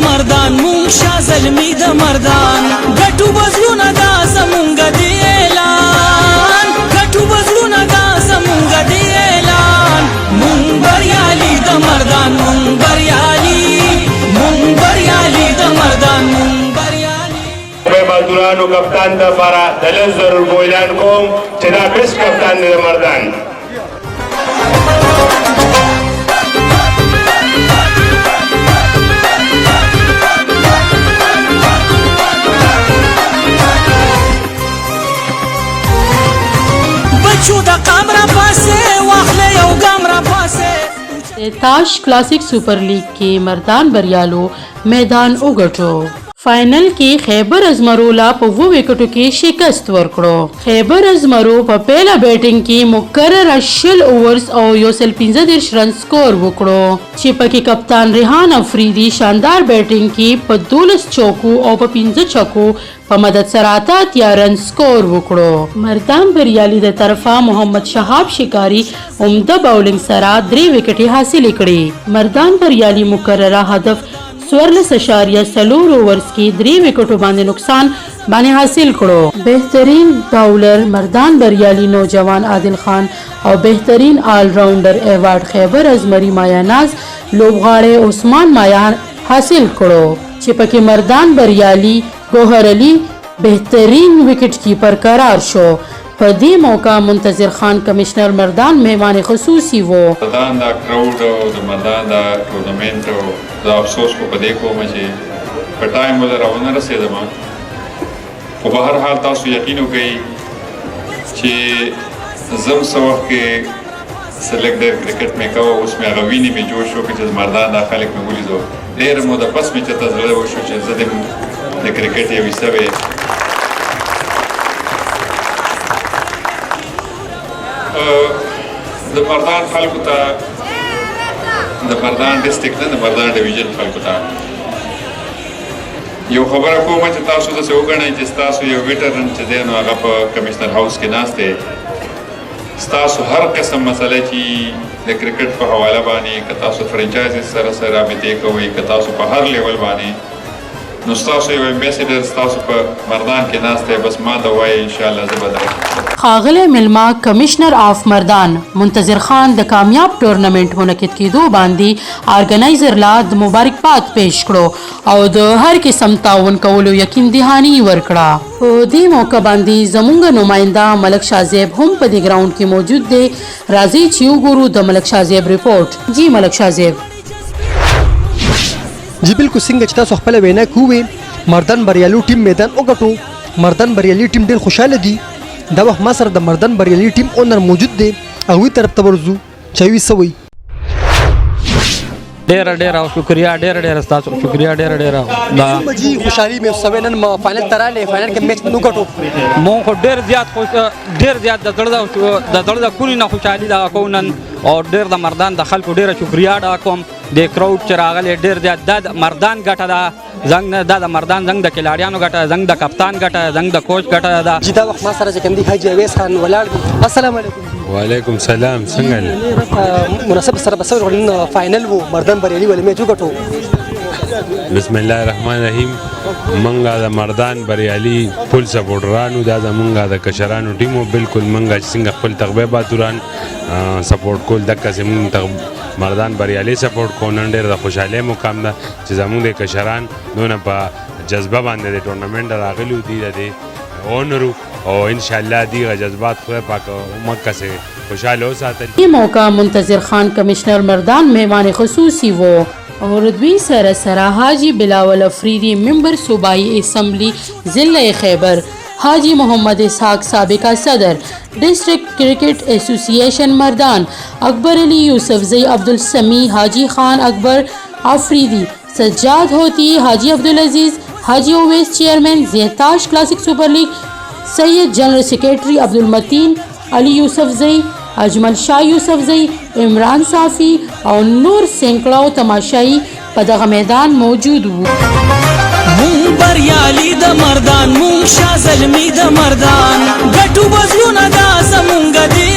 مردان مونږ شاه زلمی د مردان ګټو بزلونه دا زمونږ دی اعلان ګټو بزلونه دا زمونږ دی اعلان مونږ بریالي د مردان مونږ بریالي د مردان مونږ بریالي بهادرانو کپتان د لپاره د لږ ضرور اعلان کوم چې دا بیس کپتان دی د مردان ताश classic super league के मर्दान बरियालो मैदान उगटो फाइनल के खैबर अजमरोला په 2 विकेटो کې شکست ورکړو خیبر ازمرو په پیله بیټینګ کې مقرر 80 اوورز او 115 رن سکور وکړو چې پکې کپتان ریحان افریدي شاندار بیټینګ کې په 12 چوکو او په 15 چکو په مدد سره 13 رن سکور وکړو مردان بریالي د طرفه محمد شهاب شکاری عمده باولینګ سره 3 وکټې حاصل کړې مردان بریالي مقرره هدف 14.4 اوورز کې 3 وکټو باندې نقصان باندې حاصل کړو بهترین باولر مردان بریالي نوجوان عادل خان او بهترین آل راونډر ایوارډ خیبر ازمري مایا ناز لوبغاړی عثمان مایا حاصل کړو چې پکې مردان بریالي ګوهر علي بهترین وکټ کیپر قرار شو په دې موقع منتظر خان کمشنر مردان مهمان خصوصي وو مردان دا کراوډ او د مردان دا ټورنمنت او زه افسوس کو په دې کوم چې په ټایم ولر راونه رسېدم خو په هر حال تاسو یقین وکړئ چې زم څه وخت کې سلیکټر کرکټ مې کوه اوس مې هغه وینې مې جوړ شو چې مردان دا خلک مې ولیدو ډېره موده پس مې چېرته زړه وشو چې زه د کرکټ یو حصه وې د مردان خلکو ته د مردان ډسټرکټ نه د مردان ډیویژن خلکو ته یو خبره کوم چې تاسو داسې وګڼئ چې ستاسو یو ویټرن چې دی نو هغه په کمشنر هاوس کې ناست دی ستاسو هر قسم مسله چې د کرکټ په حواله باندې که تاسو فرنچایزز سره رابطې کوئ که تاسو په هر لیول باندې نو ستاسو یو امبیسیډر ستاسو په مردان کې ناست دی بس ما ته وایي انشاءالله زه به درکړم ښاغلی ملما کمشنر آف مردان منتظر خان د کامیاب ټورنمنټ منعقد کېدو باندې آرګنایزر لا د مبارکباد پیش کړو او د هر قسم تعاون کولو یقین دهاني ورکړه په دې موقع باندې زموږ نماینده ملک شاهزیب هم په دې ګراوند کې موجود دی راځئ چې وګورو د ملک شاهزیب ریپورټ جی ملک شاهزیب जी बिल्कुल څنګه چې تاسو خپل وینا کوئ مردان بریالي ټیم میدان وګټو مردان بریالي ټیم ډېر خوشاله دي دا وخت ما سره د مردان بریالي ټیم اونر موجود دی هغوی طرف ته ورځو چې هغوی څه وایي ډېره شکریا ډېره ستاسو شکریا ډېره دا جی خوشحالي مې سوي نن فاینل ته راغلی فاینل کې میچ نو ګټو مونږ خو ډېر زیات د زړه د کورې نه خوشحالي دغه کوو نن او ډېر د مردان د خلکو ډېره شکریا ادا کوم د کراوډ چې راغلی ډېر زیات دا د مردان ګټه ده زنګ دا د مردان زنګ د کلاړیانو ګټه زنګ د کپتان ګټه زنګ د کوچ ګټه ده چې دا وخت ما سره چې کندي حاجي اویس خان ولاړ دي السلام علیکم وعلیکم سلام څنګه مناسب سره بسور ورن فاینل وو مردان بریالي ولې میچ وګټو بسم الله الرحمن الرحیم منګه د مردان بریالي فل سپورټرانو دا زمونږه د کشرانو ټیمو بالکل منګه چې څنګه خپل تغبه باتوران سپورټ کول دغه زمونږ مردان بریالي سپورټ کو نن ډېر د خوشحالۍ مقام ده چې زمونږ د کشران دونه په جذبه باندې د ټورنمنټ راغلي دي د اونرو او ان شاء الله دی جذبات خو پاک مکه سے خوشاله وساتل یہ موقع منتظر خان کمشنر مردان مهمان خصوصی وو اور دوی سره حاجی بلاول افریدی ممبر صوبائی اسمبلی ضلع خیبر حاجی محمد اسحاق سابقہ صدر ڈسٹرکٹ کرکٹ ایسوسییشن مردان اکبر علی یوسفزئی عبدالسمی حاجی خان اکبر آفریدی سجاد ہوتی حاجی عبدالعزیز حاجی اویس چیئرمین زیتاش کلاسک سپر لیگ سید جنرل سیکریٹری عبدالمتین علی یوسفزئی اجمل شاہ یوسفزئی عمران صافی اور نور سینکڑاو تماشائی په دغه میدان موجود وو مونږ بریالي د مردان مونږ شاه زلمی د مردان ګټو بزلونه دا زمونږ دی